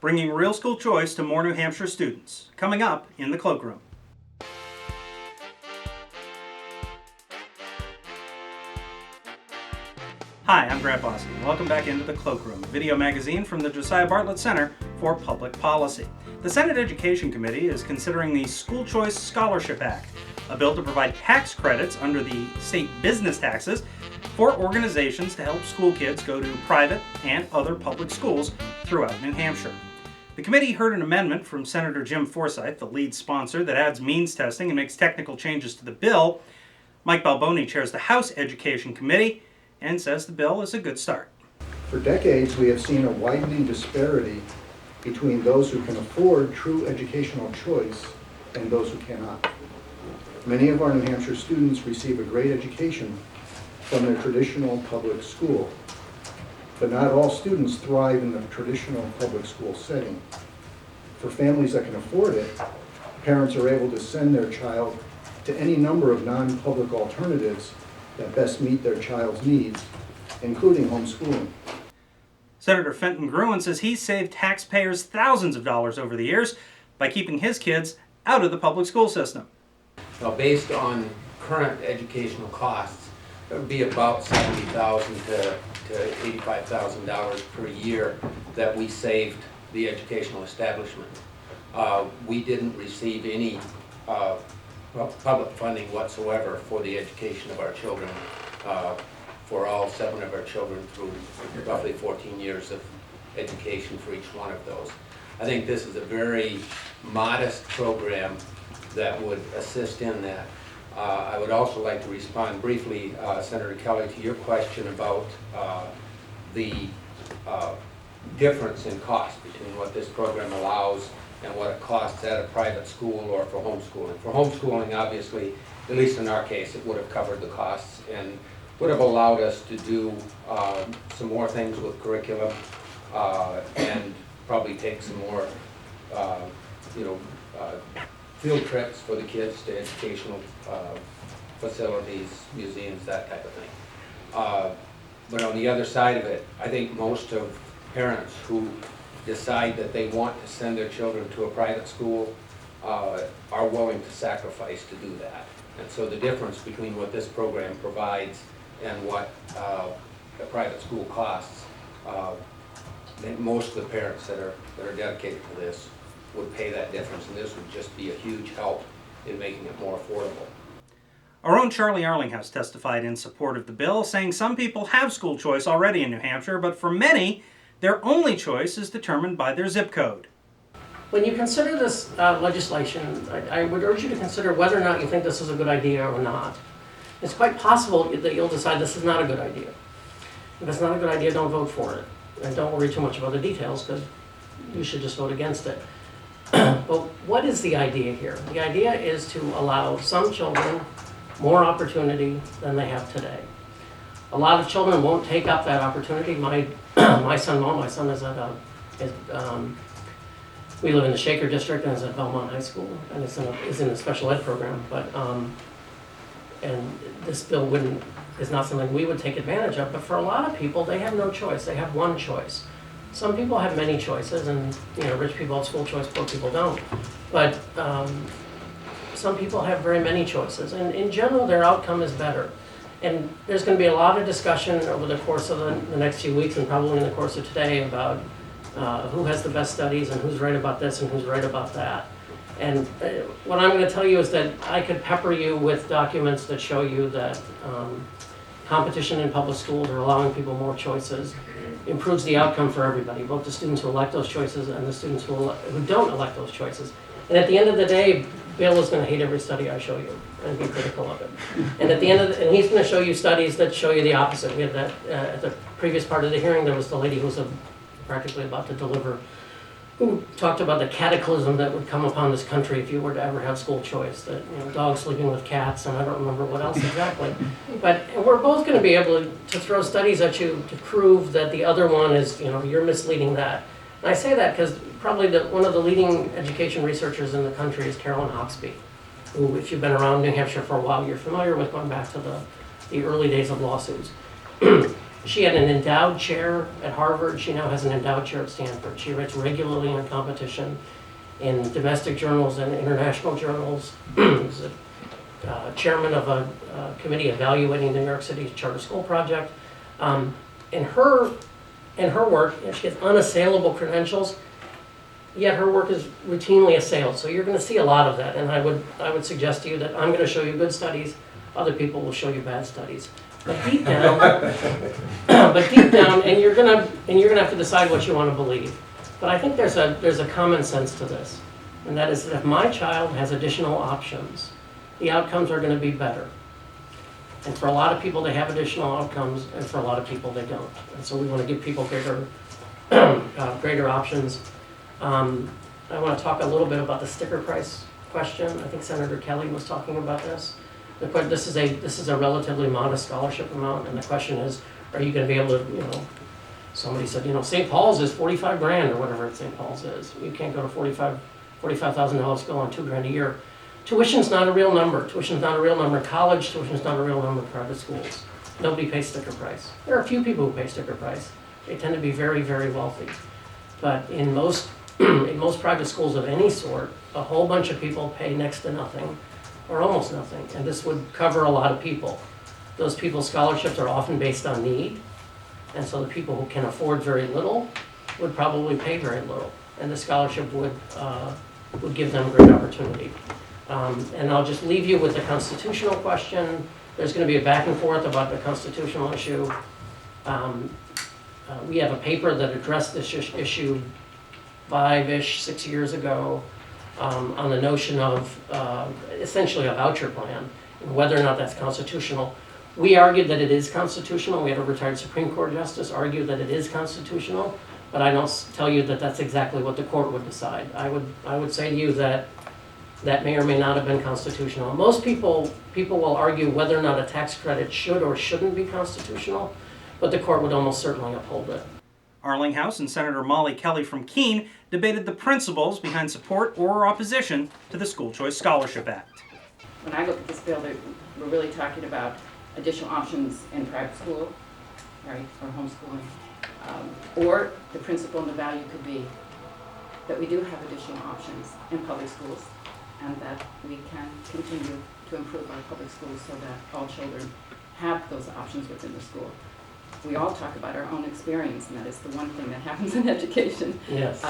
bringing real school choice to more New Hampshire students. Coming up in the cloakroom. Hi, I'm Grant Bosse, and welcome back into the Cloakroom, a video magazine from the Josiah Bartlett Center for Public Policy. The Senate Education Committee is considering the School Choice Scholarship Act, a bill to provide tax credits under the state business taxes for organizations to help school kids go to private and other public schools throughout New Hampshire. The committee heard an amendment from Senator Jim Forsyth, the lead sponsor, that adds means testing and makes technical changes to the bill. Mike Balboni chairs the House Education Committee and says the bill is a good start. For decades, we have seen a widening disparity between those who can afford true educational choice and those who cannot. Many of our New Hampshire students receive a great education from their traditional public school, but not all students thrive in the traditional public school setting. For families that can afford it, parents are able to send their child to any number of non-public alternatives that best meet their child's needs, including homeschooling. Senator Fenton Groen says he's saved taxpayers thousands of dollars over the years by keeping his kids out of the public school system. Now, based on current educational costs, it would be about $70,000 to $85,000 per year that we saved the educational establishment. We didn't receive any public funding whatsoever for the education of our children, for all 7 of our children through roughly 14 years of education for each one of those. I think this is a very modest program that would assist in that. I would also like to respond briefly, Senator Kelly, to your question about the difference in cost between what this program allows and what it costs at a private school or for homeschooling. For homeschooling, obviously, at least in our case, it would have covered the costs and would have allowed us to do some more things with curriculum and probably take some more field trips for the kids to educational facilities, museums, that type of thing. But on the other side of it, I think most of parents who decide that they want to send their children to a private school are willing to sacrifice to do that. And so the difference between what this program provides and what the private school costs, I think most of the parents that are dedicated to this would pay that difference, and this would just be a huge help in making it more affordable. Our own Charlie Arlinghaus testified in support of the bill, saying some people have school choice already in New Hampshire, but for many, their only choice is determined by their zip code. When you consider this legislation, I would urge you to consider whether or not you think this is a good idea or not. It's quite possible that you'll decide this is not a good idea. If it's not a good idea, don't vote for it. And don't worry too much about the details, because you should just vote against it. But what is the idea here? The idea is to allow some children more opportunity than they have today. A lot of children won't take up that opportunity. My son won't. My son is at we live in the Shaker district and is at Belmont High School and is in a special ed program. But and this bill is not something we would take advantage of. But for a lot of people, they have no choice. They have one choice. Some people have many choices, and rich people have school choice, poor people don't. But some people have very many choices, and in general, their outcome is better. And there's going to be a lot of discussion over the course of the next few weeks, and probably in the course of today, about who has the best studies and who's right about this and who's right about that. And what I'm going to tell you is that I could pepper you with documents that show you that competition in public schools or allowing people more choices improves the outcome for everybody, both the students who elect those choices and the students who don't elect those choices. And at the end of the day, Bill is going to hate every study I show you and be critical of it. And at the end and he's going to show you studies that show you the opposite. We had that at the previous part of the hearing. There was the lady who was practically about to deliver, who talked about the cataclysm that would come upon this country if you were to ever have school choice. That dogs sleeping with cats, and I don't remember what else exactly. But we're both going to be able to throw studies at you to prove that the other one is you're misleading that. And I say that because probably one of the leading education researchers in the country is Carolyn Hawksby, who, if you've been around New Hampshire for a while, you're familiar with, going back to the early days of lawsuits. She had an endowed chair at Harvard. She now has an endowed chair at Stanford. She writes regularly in competition in domestic journals and international journals. She's chairman of a committee evaluating the New York City Charter School Project. In her work, she has unassailable credentials, yet her work is routinely assailed. So you're going to see a lot of that. And I would suggest to you that I'm going to show you good studies. Other people will show you bad studies. But deep down, and you're gonna have to decide what you want to believe. But I think there's a common sense to this, and that is that if my child has additional options, the outcomes are going to be better. And for a lot of people, they have additional outcomes, and for a lot of people, they don't. And so we want to give people greater options. I want to talk a little bit about the sticker price question. I think Senator Kelly was talking about this. This is a relatively modest scholarship amount, and the question is, are you going to be able to, somebody said, St. Paul's is 45 grand or whatever St. Paul's is. You can't go to $45,000 school on $2 grand a year. Tuition's not a real number. Tuition's not a real number in college. Tuition's not a real number in private schools. Nobody pays sticker price. There are a few people who pay sticker price. They tend to be very, very wealthy. But in most private schools of any sort, a whole bunch of people pay next to nothing or almost nothing. And this would cover a lot of people. Those people's scholarships are often based on need. And so the people who can afford very little would probably pay very little. And the scholarship would give them great opportunity. And I'll just leave you with the constitutional question. There's going to be a back and forth about the constitutional issue. We have a paper that addressed this issue 6 years ago on the notion of essentially a voucher plan and whether or not that's constitutional. We argued that it is constitutional. We had a retired Supreme Court justice argue that it is constitutional, but I don't tell you that that's exactly what the court would decide. I would say to you that may or may not have been constitutional. Most people will argue whether or not a tax credit should or shouldn't be constitutional, but the court would almost certainly uphold it. Arlinghaus and Senator Molly Kelly from Keene debated the principles behind support or opposition to the School Choice Scholarship Act. When I look at this bill, we're really talking about additional options in private school, right, or homeschooling. Or the principle and the value could be that we do have additional options in public schools and that we can continue to improve our public schools so that all children have those options within the school. We all talk about our own experience, and that is the one thing that happens in education. Yes.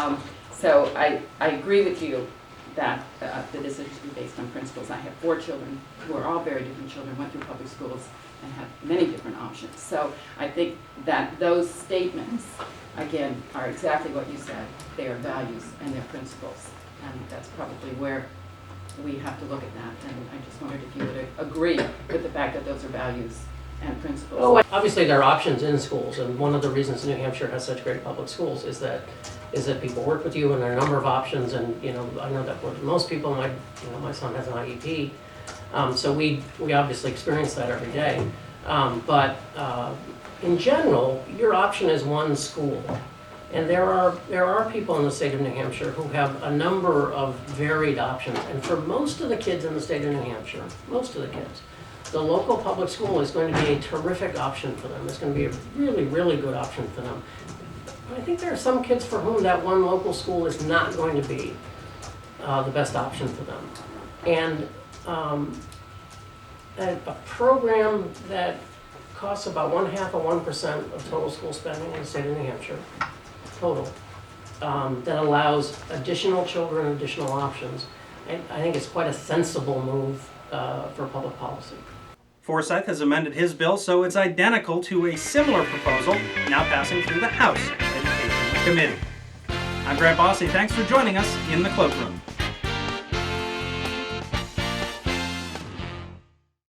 So I agree with you that the decision should be based on principles. I have 4 children who are all very different children, went through public schools and have many different options. So I think that those statements, again, are exactly what you said. They are values and they're principles. And that's probably where we have to look at that. And I just wondered if you would agree with the fact that those are values and principles. Oh, obviously there are options in schools, and one of the reasons New Hampshire has such great public schools is that people work with you and there are a number of options. And I know that for most people, my son has an IEP, so we obviously experience that every day. But in general, your option is one school, and there are people in the state of New Hampshire who have a number of varied options. And for most of the kids in the state of New Hampshire, the local public school is going to be a terrific option for them. It's going to be a really, really good option for them. But I think there are some kids for whom that one local school is not going to be the best option for them. And a program that costs about 0.5% of total school spending in the state of New Hampshire, total, that allows additional children additional options, I think it's quite a sensible move for public policy. Forsyth has amended his bill so it's identical to a similar proposal now passing through the House Education Committee. I'm Grant Bosse. Thanks for joining us in the Cloakroom.